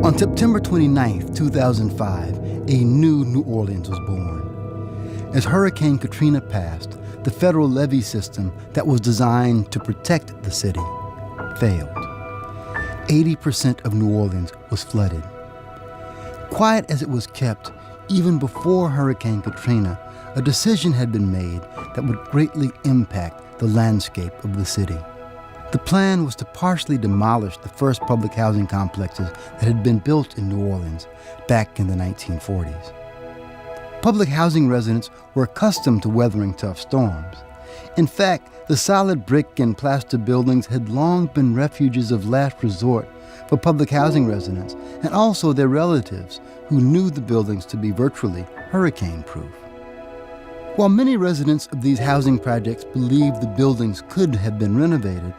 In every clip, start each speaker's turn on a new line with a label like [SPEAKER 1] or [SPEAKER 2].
[SPEAKER 1] On September 29, 2005, a new New Orleans was born. As Hurricane Katrina passed, the federal levee system that was designed to protect the city failed. 80% of New Orleans was flooded. Quiet as it was kept, even before Hurricane Katrina, a decision had been made that would greatly impact the landscape of the city. The plan was to partially demolish the first public housing complexes that had been built in New Orleans back in the 1940s. Public housing residents were accustomed to weathering tough storms. In fact, the solid brick and plaster buildings had long been refuges of last resort for public housing residents and also their relatives who knew the buildings to be virtually hurricane-proof. While many residents of these housing projects believed the buildings could have been renovated,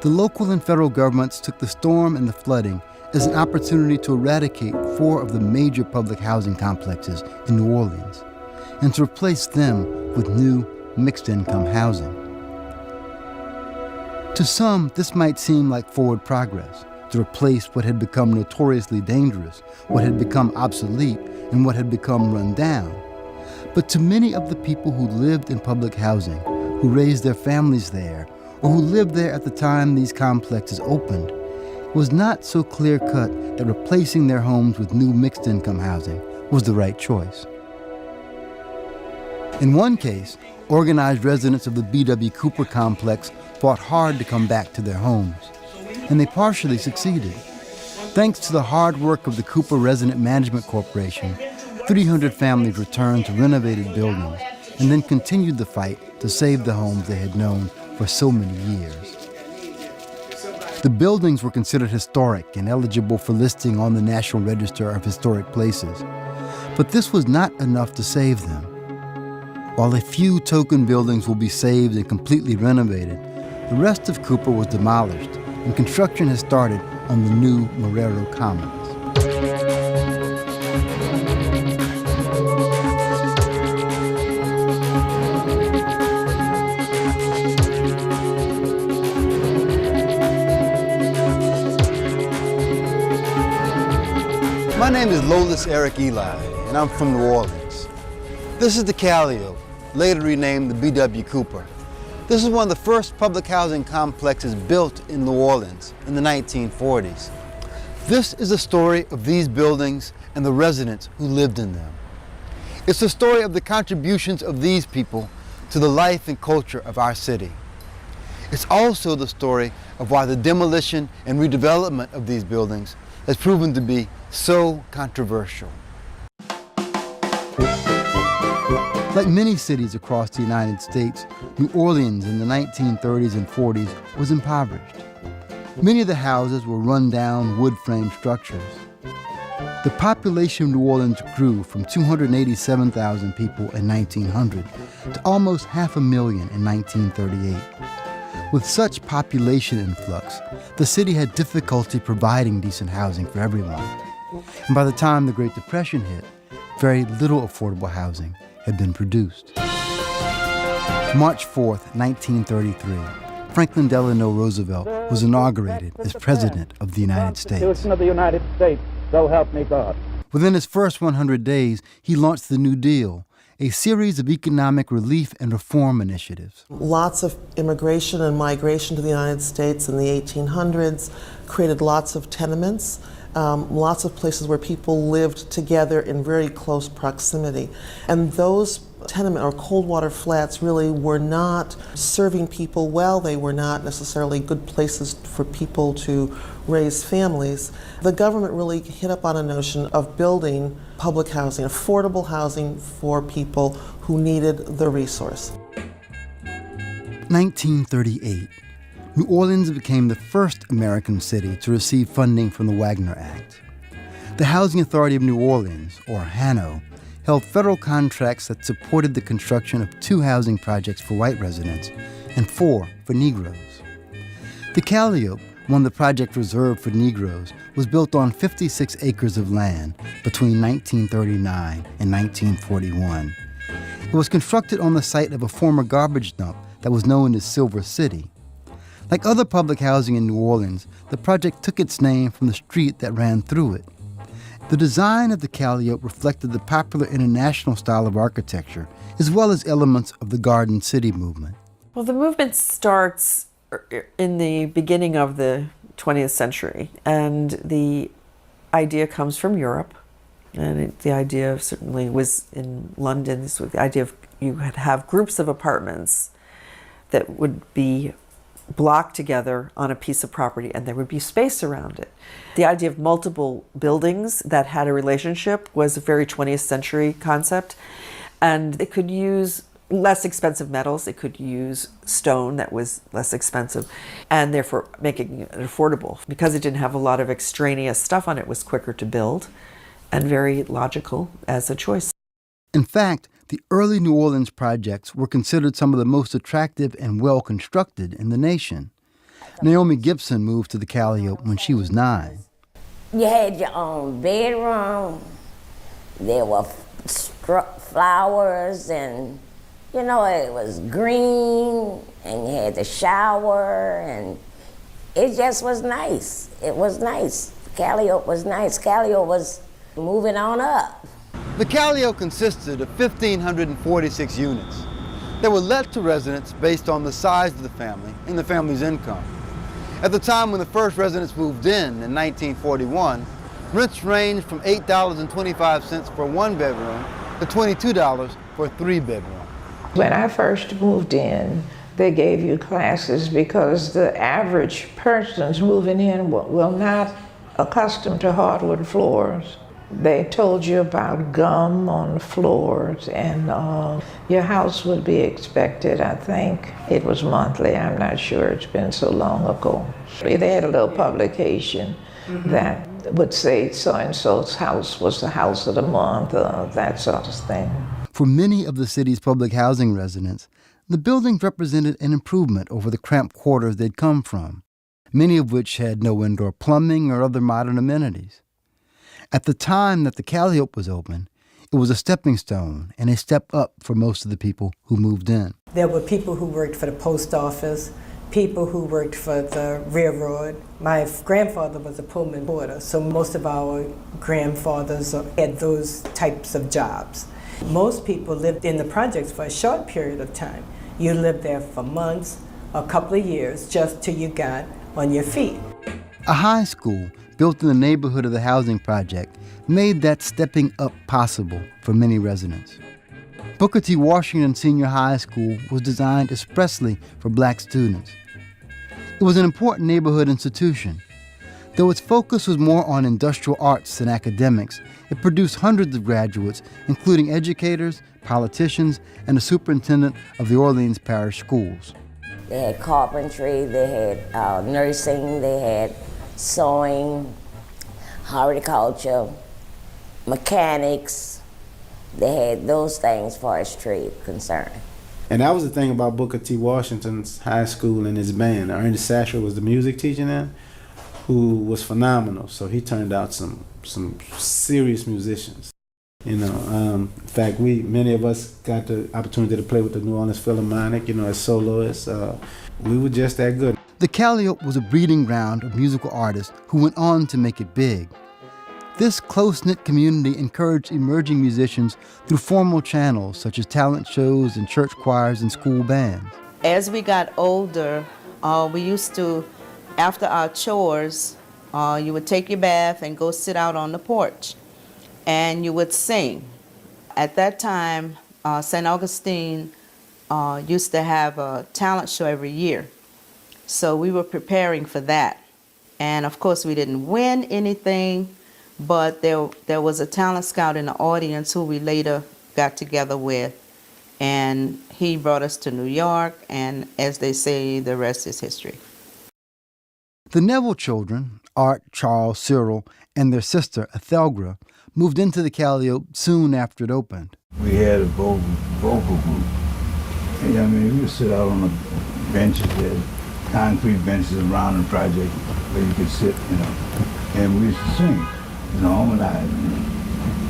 [SPEAKER 1] the local and federal governments took the storm and the flooding as an opportunity to eradicate 4 of the major public housing complexes in New Orleans and to replace them with new mixed-income housing. To some, this might seem like forward progress, to replace what had become notoriously dangerous, what had become obsolete, and what had become run down. But to many of the people who lived in public housing, who raised their families there, or who lived there at the time these complexes opened, it was not so clear-cut that replacing their homes with new mixed-income housing was the right choice. In one case, organized residents of the B.W. Cooper complex fought hard to come back to their homes, and they partially succeeded. Thanks to the hard work of the Cooper Resident Management Corporation, 300 families returned to renovated buildings and then continued the fight to save the homes they had known for so many years. The buildings were considered historic and eligible for listing on the National Register of Historic Places, but this was not enough to save them. While a few token buildings will be saved and completely renovated, the rest of Cooper was demolished and construction has started on the new Marrero Commons. My name is Lolis Eric Eli, and I'm from New Orleans. This is the Calliope, later renamed the B.W. Cooper. This is one of the first public housing complexes built in New Orleans in the 1940s. This is the story of these buildings and the residents who lived in them. It's the story of the contributions of these people to the life and culture of our city. It's also the story of why the demolition and redevelopment of these buildings has proven to be so controversial. Like many cities across the United States, New Orleans in the 1930s and 40s was impoverished. Many of the houses were run-down wood-frame structures. The population of New Orleans grew from 287,000 people in 1900 to almost 500,000 in 1938. With such population influx, the city had difficulty providing decent housing for everyone. And by the time the Great Depression hit, very little affordable housing had been produced. March 4th, 1933, Franklin Delano Roosevelt was inaugurated as President of the United States.
[SPEAKER 2] Constitution of the United States, so help me God.
[SPEAKER 1] Within his first 100 days, he launched the New Deal, a series of economic relief and reform initiatives.
[SPEAKER 3] Lots of immigration and migration to the United States in the 1800s created lots of tenements, lots of places where people lived together in very close proximity. And those tenement or cold water flats really were not serving people well. They were not necessarily good places for people to raise families. The government really hit up on a notion of building public housing, affordable housing for people who needed the resource.
[SPEAKER 1] 1938. New Orleans became the first American city to receive funding from the Wagner Act. The Housing Authority of New Orleans, or HANO, held federal contracts that supported the construction of 2 housing projects for white residents and 4 for Negroes. The Calliope, one of the projects reserved for Negroes, was built on 56 acres of land between 1939 and 1941. It was constructed on the site of a former garbage dump that was known as Silver City. Like other public housing in New Orleans, the project took its name from the street that ran through it, The design of the Calliope reflected the popular international style of architecture, as well as elements of the Garden City movement.
[SPEAKER 4] Well, the movement starts in the beginning of the 20th century, and the idea comes from Europe. And the idea certainly was in London. This was the idea of you would have groups of apartments that would be blocked together on a piece of property, and there would be space around it. The idea of multiple buildings that had a relationship was a very 20th century concept, and it could use less expensive metals. It could use stone that was less expensive, and therefore making it affordable. Because it didn't have a lot of extraneous stuff on it, it was quicker to build and very logical as a choice.
[SPEAKER 1] In fact, the early New Orleans projects were considered some of the most attractive and well-constructed in the nation. Naomi Gibson moved to the Calliope when she was 9.
[SPEAKER 5] You had your own bedroom. There were flowers, and you know, it was green, and you had the shower, and it just was nice. It was nice. Calliope was nice. Calliope was moving on up.
[SPEAKER 1] The Calliope consisted of 1,546 units. They were let to residents based on the size of the family and the family's income. At the time when the first residents moved in 1941, rents ranged from $8.25 for a one-bedroom to $22 for a three-bedroom.
[SPEAKER 6] When I first moved in, they gave you classes because the average persons moving in were not accustomed to hardwood floors. They told you about gum on the floors, and your house would be expected, I think. It was monthly, I'm not sure, it's been so long ago. They had a little publication that would say so-and-so's house was the house of the month, that sort of thing.
[SPEAKER 1] For many of the city's public housing residents, the buildings represented an improvement over the cramped quarters they'd come from, many of which had no indoor plumbing or other modern amenities. At the time that the Calliope was open, it was a stepping stone and a step up for most of the people who moved in.
[SPEAKER 7] There were people who worked for the post office, people who worked for the railroad. My grandfather was a Pullman porter, so most of our grandfathers had those types of jobs. Most people lived in the projects for a short period of time. You lived there for months, a couple of years, just till you got on your feet.
[SPEAKER 1] A high school built in the neighborhood of the housing project made that stepping up possible for many residents. Booker T. Washington Senior High School was designed expressly for black students. It was an important neighborhood institution. Though its focus was more on industrial arts than academics, it produced hundreds of graduates, including educators, politicians, and the superintendent of the Orleans Parish Schools.
[SPEAKER 5] They had carpentry, they had nursing, they had sewing, horticulture, mechanics. They had those things as far as trade concerned.
[SPEAKER 8] And that was the thing about Booker T. Washington's high school and his band. Ernie Sasser was the music teacher then, who was phenomenal. So he turned out some serious musicians. You know, in fact, many of us got the opportunity to play with the New Orleans Philharmonic, you know, as soloists. We were just that good.
[SPEAKER 1] The Calliope was a breeding ground of musical artists who went on to make it big. This close-knit community encouraged emerging musicians through formal channels such as talent shows and church choirs and school bands.
[SPEAKER 9] As we got older, we used to, after our chores, you would take your bath and go sit out on the porch, and you would sing. At that time, St. Augustine used to have a talent show every year. So we were preparing for that. And of course, we didn't win anything, but there was a talent scout in the audience who we later got together with. And he brought us to New York, and as they say, the rest is history.
[SPEAKER 1] The Neville children, Art, Charles, Cyril, and their sister, Ethelgra, moved into the Calliope soon after it opened.
[SPEAKER 10] We had a vocal group. Yeah, I mean, we would sit out on the benches there, concrete benches around the project where you could sit, you know, and we used to sing, you know, harmonize.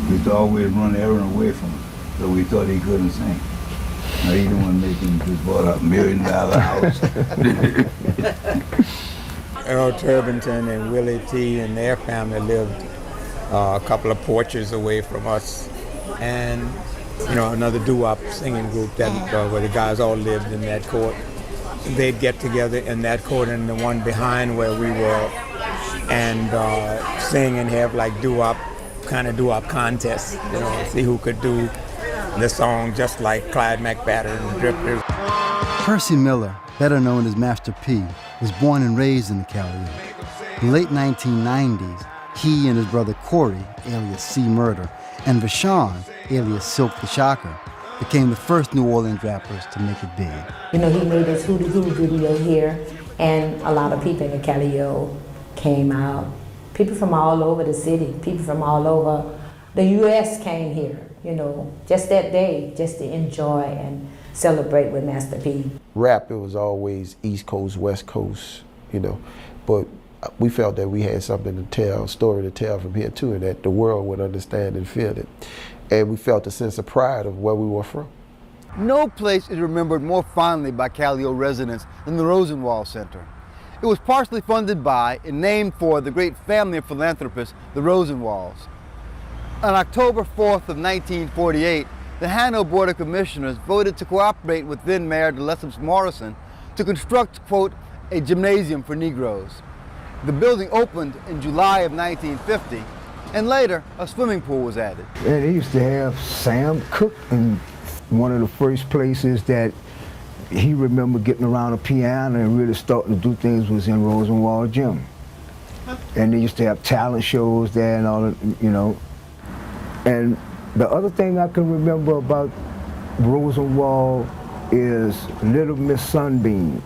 [SPEAKER 10] We used to always run Aaron away from him, so we thought he couldn't sing. Now, he didn't want to make him just bought a $1 million house.
[SPEAKER 11] Earl Turbington and Willie T. and their family lived a couple of porches away from us, and another doo-wop singing group that where the guys all lived in that court. They'd get together in that court and the one behind where we were, and sing and have like doo-wop contests, see who could do the song just like Clyde McBatter and the Drifters.
[SPEAKER 1] Percy Miller, better known as Master P, was born and raised in the Calliope. In the late 1990s, he and his brother Corey, alias C Murder, and Vashon, alias Silk the Shocker, became the first New Orleans rappers to make it big.
[SPEAKER 12] He made his Hootie Hoo video here, and a lot of people in the Calliope came out. People from all over the city, people from all over the U.S. came here, just that day, just to enjoy and celebrate with Master P.
[SPEAKER 13] Rap, it was always East Coast, West Coast, but we felt that we had something to tell, story to tell from here too, and that the world would understand and feel it. And we felt a sense of pride of where we were from.
[SPEAKER 1] No place is remembered more fondly by Calliope residents than the Rosenwald Center. It was partially funded by and named for the great family of philanthropists, the Rosenwalds. On October 4th of 1948, the Hanover Board of Commissioners voted to cooperate with then Mayor DeLesseps Morrison to construct, quote, a gymnasium for Negroes. The building opened in July of 1950, and later a swimming pool was added.
[SPEAKER 10] And they used to have Sam Cooke, and one of the first places that he remembered getting around a piano and really starting to do things was in Rosenwald Gym. And they used to have talent shows there and all that, And the other thing I can remember about Rosenwald is Little Miss Sunbeam.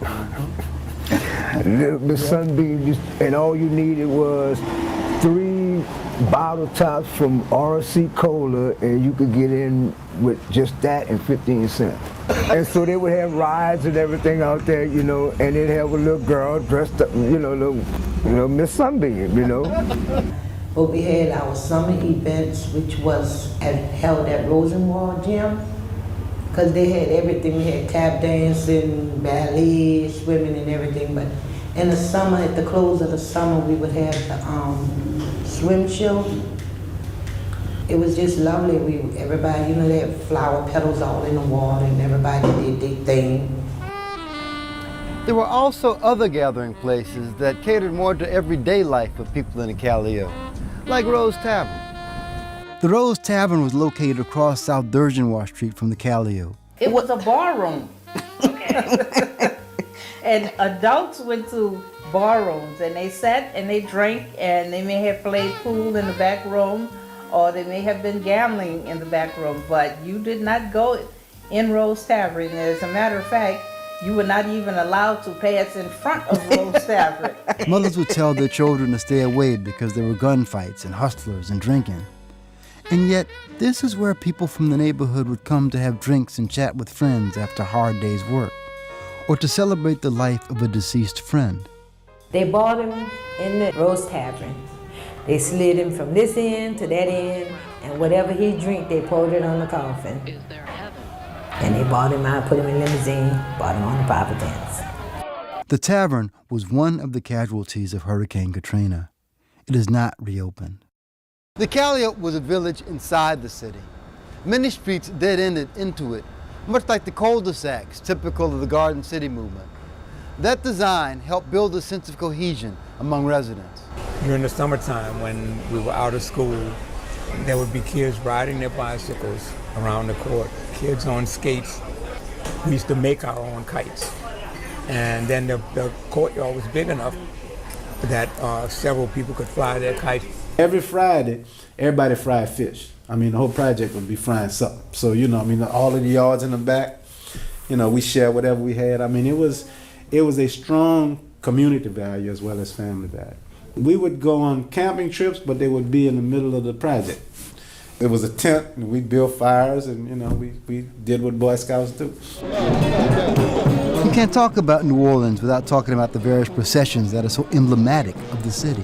[SPEAKER 10] Little Miss Sunbeam, and all you needed was 3 bottle tops from RC Cola, and you could get in with just that and 15 cents. And so they would have rides and everything out there, and they'd have a little girl dressed up, little Miss Sunbeam,
[SPEAKER 14] But we had our summer events, which was held at Rosenwald Gym, because they had everything. We had tap dancing, ballet, swimming, and everything. But in the summer, at the close of the summer, we would have the swim show. It was just lovely. Everybody, they had flower petals all in the water, and everybody did their thing.
[SPEAKER 1] There were also other gathering places that catered more to everyday life of people in the Calliope, like Rose Tavern. The Rose Tavern was located across South Durgeois Street from the Calliope.
[SPEAKER 9] It was a bar room. And adults went to bar rooms, and they sat and they drank, and they may have played pool in the back room, or they may have been gambling in the back room, but you did not go in Rose Tavern. As a matter of fact, you were not even allowed to pass in front of Rose Tavern.
[SPEAKER 1] Mothers would tell their children to stay away because there were gunfights and hustlers and drinking. And yet, this is where people from the neighborhood would come to have drinks and chat with friends after a hard day's work, or to celebrate the life of a deceased friend.
[SPEAKER 12] They bought him in the Rose Tavern. They slid him from this end to that end, and whatever he drank, they poured it on the coffin. And they bought him out, put him in limousine, bought him on the Providence.
[SPEAKER 1] The tavern was one of the casualties of Hurricane Katrina. It is not reopened. The Calliope was a village inside the city. Many streets dead-ended into it, much like the cul-de-sacs typical of the Garden City movement. That design helped build a sense of cohesion among residents.
[SPEAKER 11] During the summertime when we were out of school, there would be kids riding their bicycles around the court, kids on skates. We used to make our own kites. And then the courtyard was big enough that several people could fly their kites.
[SPEAKER 8] Every Friday, everybody fried fish. The whole project would be frying something. So, all of the yards in the back, we shared whatever we had. It was a strong community value as well as family value. We would go on camping trips, but they would be in the middle of the project. It was a tent, and we built fires, and we did what Boy Scouts do.
[SPEAKER 1] You can't talk about New Orleans without talking about the various processions that are so emblematic of the city.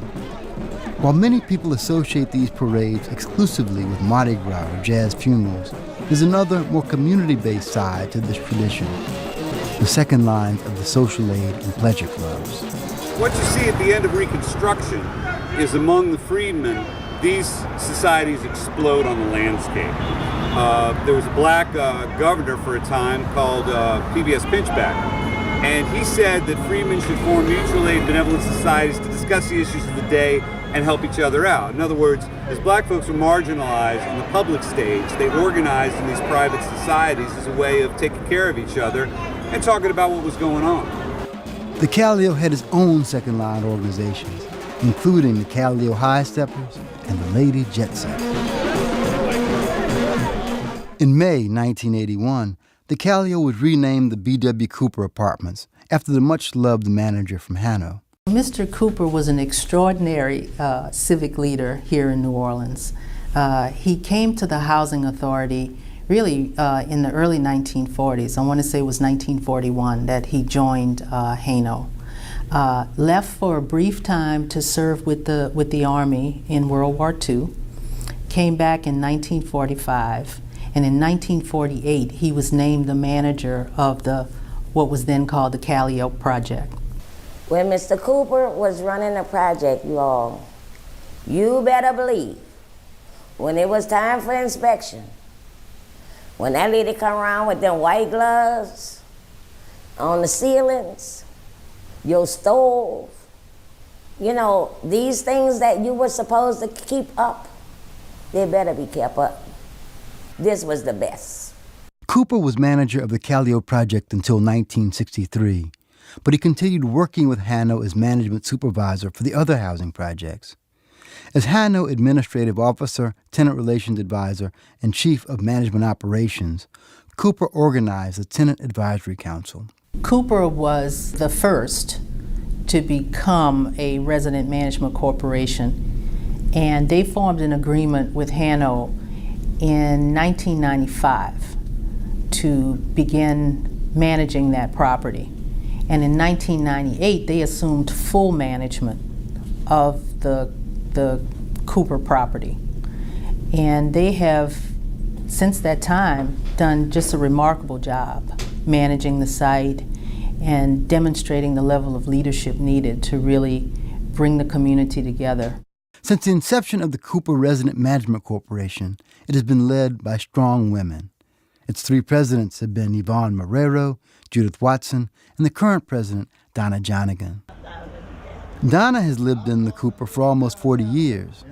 [SPEAKER 1] While many people associate these parades exclusively with Mardi Gras or jazz funerals, there's another, more community-based side to this tradition. The second lines of the social aid and pleasure clubs.
[SPEAKER 15] What you see at the end of Reconstruction is among the freedmen these societies explode on the landscape. There was a black governor for a time called PBS Pinchback, and he said that freedmen should form mutual aid benevolent societies to discuss the issues of the day and help each other out. In other words, as black folks were marginalized in the public stage, they organized in these private societies as a way of taking care of each other and talking about what was going on.
[SPEAKER 1] The Calliope had its own second-line organizations, including the Calliope High Steppers and the Lady Jet Setters. In May 1981, the Calliope was renamed the B.W. Cooper Apartments after the much-loved manager from Hanau.
[SPEAKER 16] Mr. Cooper was an extraordinary civic leader here in New Orleans. He came to the Housing Authority really in the early 1940s. I want to say it was 1941 that he joined Hanau. Left for a brief time to serve with the Army in World War II, came back in 1945, and in 1948 he was named the manager of what was then called the Calliope Project.
[SPEAKER 5] When Mr. Cooper was running the project, you all, you better believe, when it was time for inspection, when that lady come around with them white gloves on the ceilings, your stove, you know, these things that you were supposed to keep up, they better be kept up. This was the best.
[SPEAKER 1] Cooper was manager of the Calliope Project until 1963, but he continued working with Hanau as management supervisor for the other housing projects. As Hanau Administrative Officer, Tenant Relations Advisor, and Chief of Management Operations, Cooper organized the Tenant Advisory Council.
[SPEAKER 16] Cooper was the first to become a resident management corporation, and they formed an agreement with Hanau in 1995 to begin managing that property. And in 1998, they assumed full management of the Cooper property. And they have, since that time, done just a remarkable job managing the site and demonstrating the level of leadership needed to really bring the community together.
[SPEAKER 1] Since the inception of the Cooper Resident Management Corporation, it has been led by strong women. Its three presidents have been Yvonne Marrero, Judith Watson, and the current president, Donna Jonigan. Donna has lived in the Cooper for almost 40 years.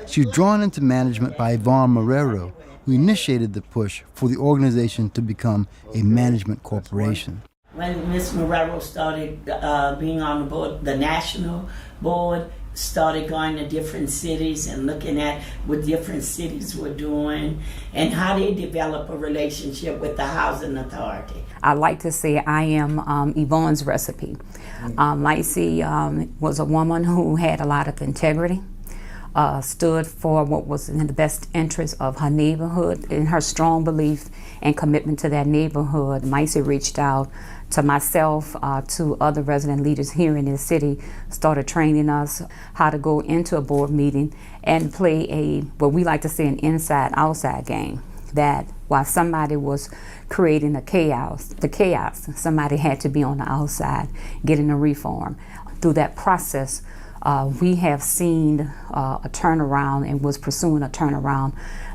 [SPEAKER 1] She was drawn into management by Yvonne Marrero, who initiated the push for the organization to become a management corporation.
[SPEAKER 17] When Ms. Marrero started being on the board, the national board, started going to different cities and looking at what different cities were doing and how they develop a relationship with the housing authority.
[SPEAKER 18] I like to say I am Yvonne's recipe. Lacey was a woman who had a lot of integrity, stood for what was in the best interest of her neighborhood, and her strong belief and commitment to that neighborhood. Lacey reached out to myself, to other resident leaders here in this city, started training us how to go into a board meeting and play what we like to say, an inside-outside game. That while somebody was creating the chaos, somebody had to be on the outside getting a reform. Through that process, we have seen a turnaround and was pursuing a turnaround,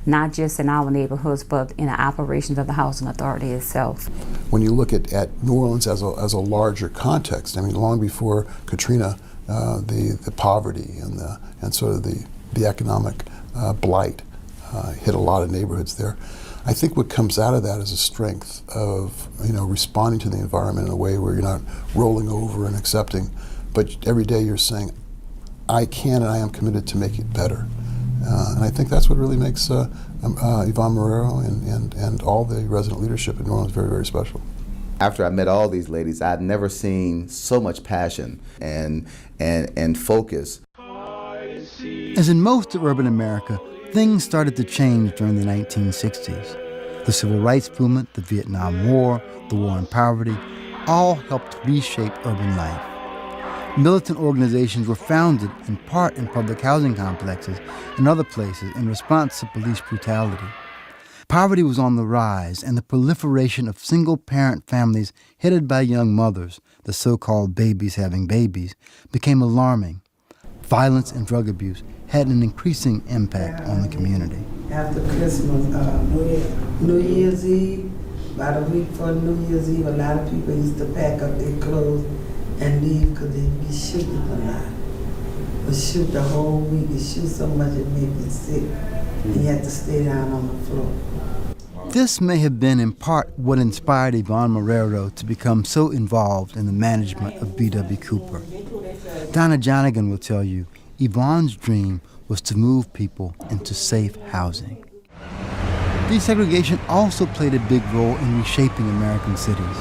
[SPEAKER 18] not just in our neighborhoods, but in the operations of the Housing Authority itself.
[SPEAKER 19] When you look at New Orleans as a larger context, I mean, long before Katrina, the poverty and sort of the economic blight hit a lot of neighborhoods there. I think what comes out of that is a strength of, responding to the environment in a way where you're not rolling over and accepting, but every day you're saying, I can and I am committed to make it better. And I think that's what really makes Yvonne Marrero and all the resident leadership in New Orleans very, very special.
[SPEAKER 20] After I met all these ladies, I'd never seen so much passion and focus.
[SPEAKER 1] As in most of urban America, things started to change during the 1960s. The Civil Rights Movement, the Vietnam War, the War on Poverty, all helped reshape urban life. Militant organizations were founded in part in public housing complexes and other places in response to police brutality. Poverty was on the rise, and the proliferation of single-parent families headed by young mothers, the so-called babies having babies, became alarming. Violence and drug abuse had an increasing impact on the community.
[SPEAKER 14] After Christmas, New Year's Eve, about a week before New Year's Eve, a lot of people used to pack up their clothes and leave because they'd be shooting a lot. But shoot the whole week, you shoot so much it made you sick. And you had to stay down on the floor.
[SPEAKER 1] This may have been in part what inspired Yvonne Marrero to become so involved in the management of B.W. Cooper. Donna Jonigan will tell you, Yvonne's dream was to move people into safe housing. Desegregation also played a big role in reshaping American cities,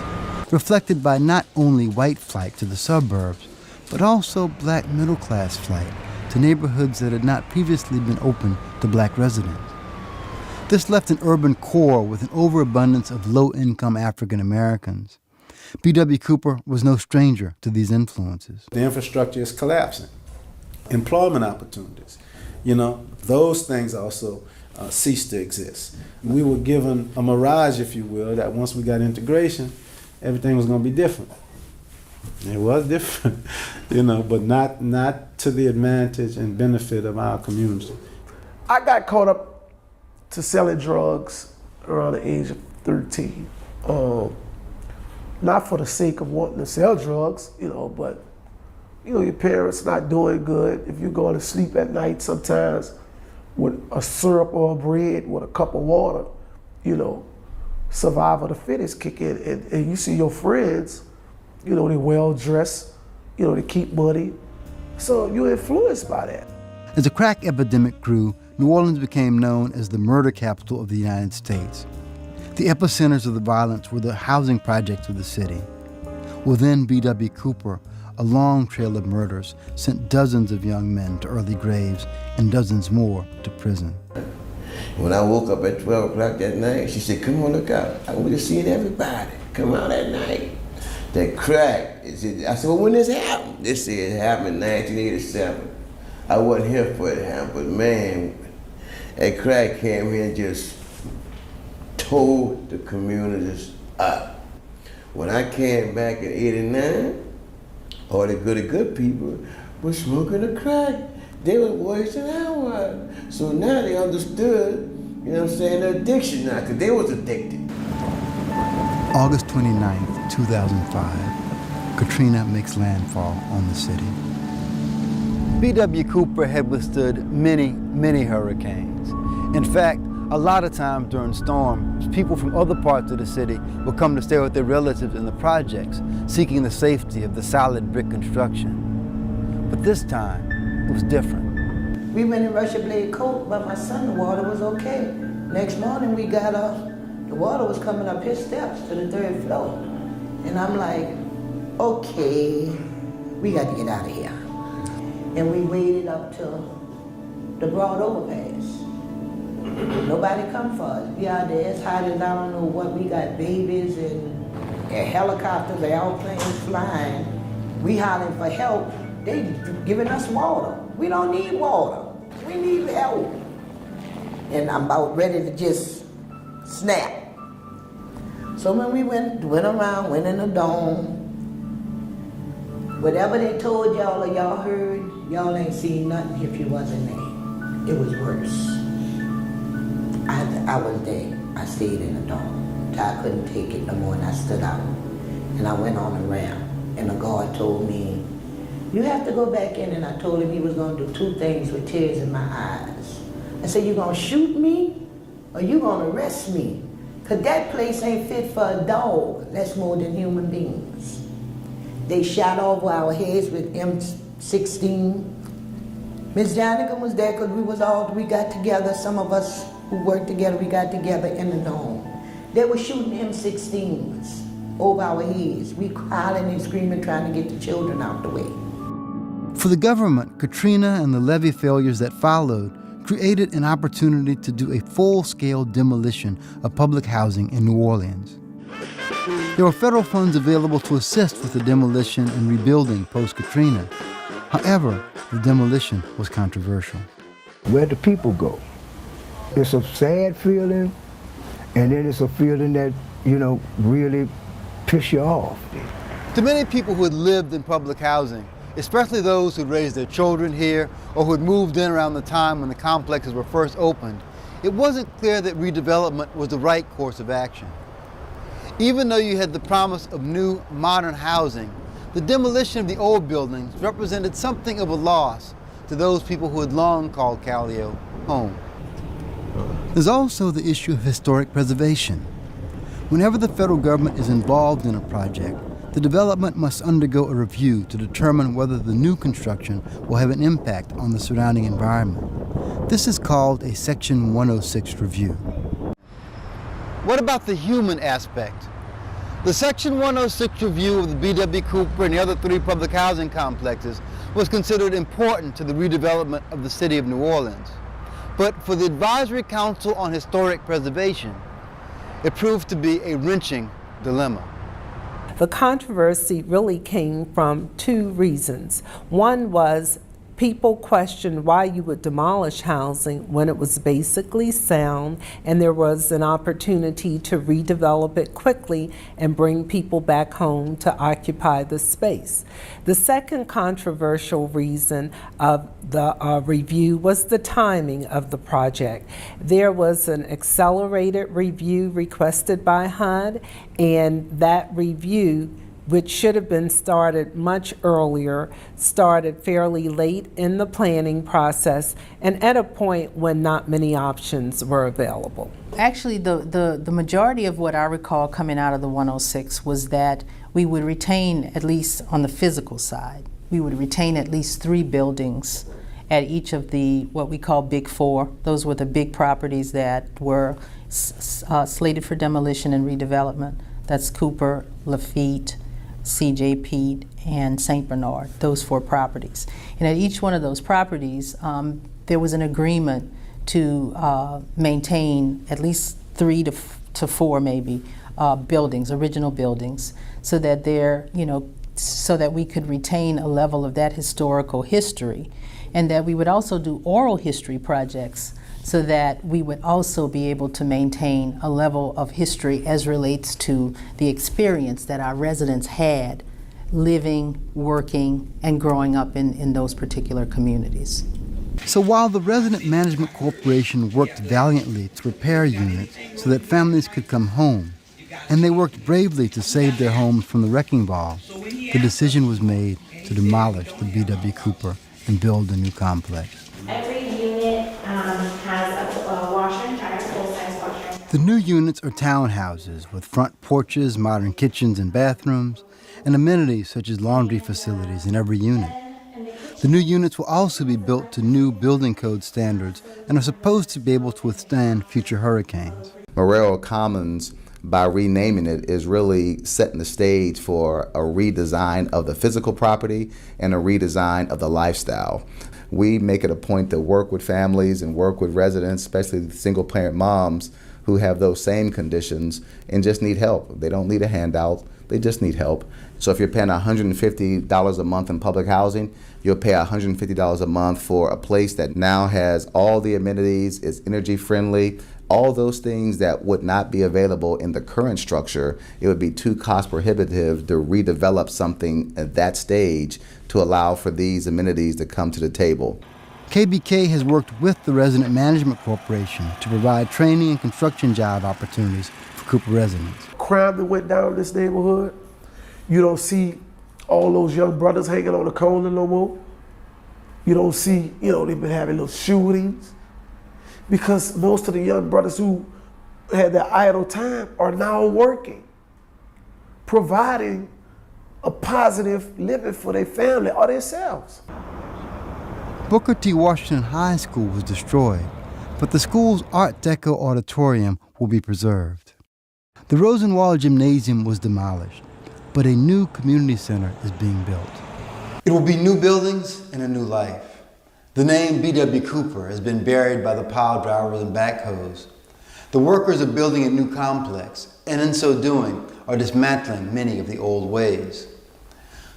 [SPEAKER 1] reflected by not only white flight to the suburbs, but also black middle-class flight to neighborhoods that had not previously been open to black residents. This left an urban core with an overabundance of low-income African Americans. B.W. Cooper was no stranger to these influences.
[SPEAKER 8] The infrastructure is collapsing. Employment opportunities, those things also ceased to exist. We were given a mirage, if you will, that once we got integration, everything was going to be different. It was different, but not to the advantage and benefit of our community.
[SPEAKER 21] I got caught up to selling drugs around the age of 13. Not for the sake of wanting to sell drugs, but your parents not doing good. If you're going to sleep at night sometimes with a syrup or a bread with a cup of water, survival of the fittest kick in. And you see your friends, they well dressed, they keep money. So you're influenced by that.
[SPEAKER 1] As the crack epidemic grew, New Orleans became known as the murder capital of the United States. The epicenters of the violence were the housing projects of the city. Within B.W. Cooper, a long trail of murders sent dozens of young men to early graves and dozens more to prison.
[SPEAKER 22] When I woke up at 12 o'clock that night, she said, "Come on, look out. I want to see everybody. Come out at night." That crack. I said, "Well, when this happened?" They said it happened in 1987. I wasn't here for it to happen, but man, that crack came here and just tore the communities up. When I came back in 89, all the good people were smoking the crack. They were worse than I was. So now they understood, the addiction now, because they was addicted.
[SPEAKER 1] August 29th, 2005, Katrina makes landfall on the city. B.W. Cooper had withstood many, many hurricanes. In fact, a lot of times during storms, people from other parts of the city would come to stay with their relatives in the projects, seeking the safety of the solid brick construction. But this time, it was different.
[SPEAKER 14] We went in Russia Blade Coat, but my son, the water was okay. Next morning we got up, the water was coming up his steps to the 3rd floor. And I'm like, okay, we got to get out of here. And we waited up till the broad overpass. Nobody come for us. We out there, it's hot as I don't know what. We got babies and helicopters, airplanes flying. We hollering for help. They giving us water. We don't need water. We need help. And I'm about ready to just snap. So when we went around, went in the dome, whatever they told y'all or y'all heard, y'all ain't seen nothing if you wasn't there. It was worse. I was there. I stayed in the dome. I couldn't take it no more, and I stood out. And I went on the ramp, and the guard told me, "You have to go back in," and I told him he was going to do 2 things with tears in my eyes. I said, "You going to shoot me, or you going to arrest me? Because that place ain't fit for a dog, less more than human beings." They shot over our heads with M16. Miss Jonigan was there because we got together, some of us who worked together, we got together in the dome. They were shooting M16s over our heads. We hollering and screaming, trying to get the children out the way.
[SPEAKER 1] For the government, Katrina and the levee failures that followed created an opportunity to do a full-scale demolition of public housing in New Orleans. There were federal funds available to assist with the demolition and rebuilding post-Katrina. However, the demolition was controversial.
[SPEAKER 23] Where do people go? It's a sad feeling, and then it's a feeling that, really piss you off.
[SPEAKER 1] To many people who had lived in public housing, especially those who'd raised their children here or who'd moved in around the time when the complexes were first opened, it wasn't clear that redevelopment was the right course of action. Even though you had the promise of new, modern housing, the demolition of the old buildings represented something of a loss to those people who had long called Calliope home. There's also the issue of historic preservation. Whenever the federal government is involved in a project, the development must undergo a review to determine whether the new construction will have an impact on the surrounding environment. This is called a Section 106 review. What about the human aspect? The Section 106 review of the B.W. Cooper and the other 3 public housing complexes was considered important to the redevelopment of the city of New Orleans. But for the Advisory Council on Historic Preservation, it proved to be a wrenching dilemma.
[SPEAKER 2] The controversy really came from 2 reasons. One was people questioned why you would demolish housing when it was basically sound and there was an opportunity to redevelop it quickly and bring people back home to occupy the space. The second controversial reason of the review was the timing of the project. There was an accelerated review requested by HUD, and that review, which should have been started much earlier, started fairly late in the planning process and at a point when not many options were available.
[SPEAKER 16] Actually, the majority of what I recall coming out of the 106 was that we would retain, at least on the physical side, we would retain at least 3 buildings at each of the, what we call Big 4. Those were the big properties that were slated for demolition and redevelopment. That's Cooper, Lafitte, C.J. Pete, and St. Bernard, those 4 properties. And at each one of those properties, there was an agreement to maintain at least 3 to 4 maybe buildings, original buildings, so that so that we could retain a level of that historical history, and that we would also do oral history projects so that we would also be able to maintain a level of history as relates to the experience that our residents had living, working, and growing up in those particular communities.
[SPEAKER 1] So while the Resident Management Corporation worked valiantly to prepare units so that families could come home, and they worked bravely to save their homes from the wrecking ball, the decision was made to demolish the B.W. Cooper and build a new complex.
[SPEAKER 3] Every unit has a washer and dryer, full-size washer.
[SPEAKER 1] The new units are townhouses with front porches, modern kitchens and bathrooms, and amenities such as laundry facilities in every unit. The new units will also be built to new building code standards and are supposed to be able to withstand future hurricanes.
[SPEAKER 20] Marrero Commons, by renaming it, is really setting the stage for a redesign of the physical property and a redesign of the lifestyle. We make it a point to work with families and work with residents, especially single-parent moms who have those same conditions and just need help. They don't need a handout, they just need help. So if you're paying $150 a month in public housing, you'll pay $150 a month for a place that now has all the amenities, is energy friendly, all those things that would not be available in the current structure. It would be too cost prohibitive to redevelop something at that stage to allow for these amenities to come to the table.
[SPEAKER 1] KBK has worked with the Resident Management Corporation to provide training and construction job opportunities for Cooper residents.
[SPEAKER 21] Crime that went down in this neighborhood, you don't see all those young brothers hanging on the corner no more. You don't see, they've been having little shootings, because most of the young brothers who had their idle time are now working, providing a positive living for their family or themselves.
[SPEAKER 1] Booker T. Washington High School was destroyed, but the school's Art Deco auditorium will be preserved. The Rosenwald Gymnasium was demolished, but a new community center is being built. It will be new buildings and a new life. The name B.W. Cooper has been buried by the pile drivers and backhoes. The workers are building a new complex, and in so doing, are dismantling many of the old ways.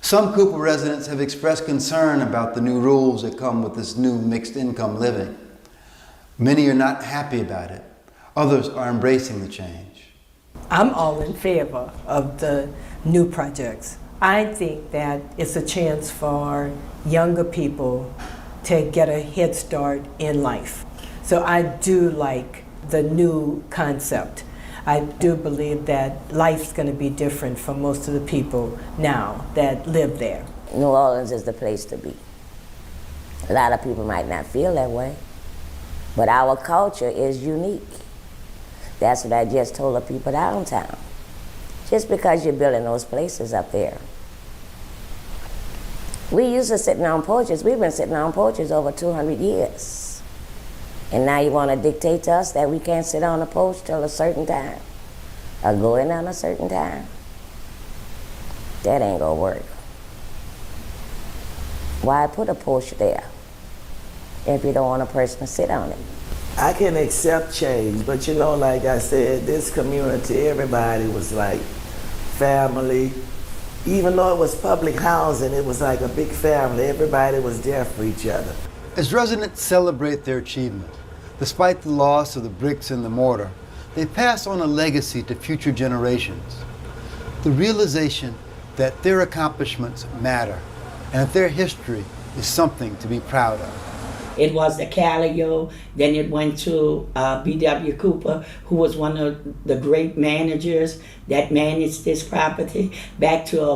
[SPEAKER 1] Some Cooper residents have expressed concern about the new rules that come with this new mixed income living. Many are not happy about it. Others are embracing the change.
[SPEAKER 7] I'm all in favor of the new projects. I think that it's a chance for younger people to get a head start in life. So I do like the new concept. I do believe that life's going to be different for most of the people now that live there.
[SPEAKER 5] New Orleans is the place to be. A lot of people might not feel that way, but our culture is unique. That's what I just told the people downtown. Just because you're building those places up there. We used to sitting on porches. We've been sitting on porches over 200 years. And now you want to dictate to us that we can't sit on a porch till a certain time, or go in on a certain time. That ain't gonna work. Why put a porch there if you don't want a person to sit on it?
[SPEAKER 4] I can accept change, but you know, like I said, this community, everybody was like family. Even though it was public housing, it was like a big family. Everybody was there for each other.
[SPEAKER 1] As residents celebrate their achievement, despite the loss of the bricks and the mortar, they pass on a legacy to future generations. The realization that their accomplishments matter and that their history is something to be proud of.
[SPEAKER 17] It was the Calliope, then it went to B.W. Cooper, who was one of the great managers that managed this property, back to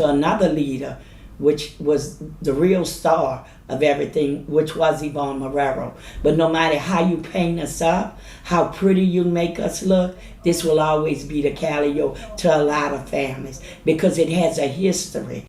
[SPEAKER 17] another leader, which was the real star of everything, which was Yvonne Marrero. But no matter how you paint us up, how pretty you make us look, this will always be the Calliope to a lot of families, because it has a history.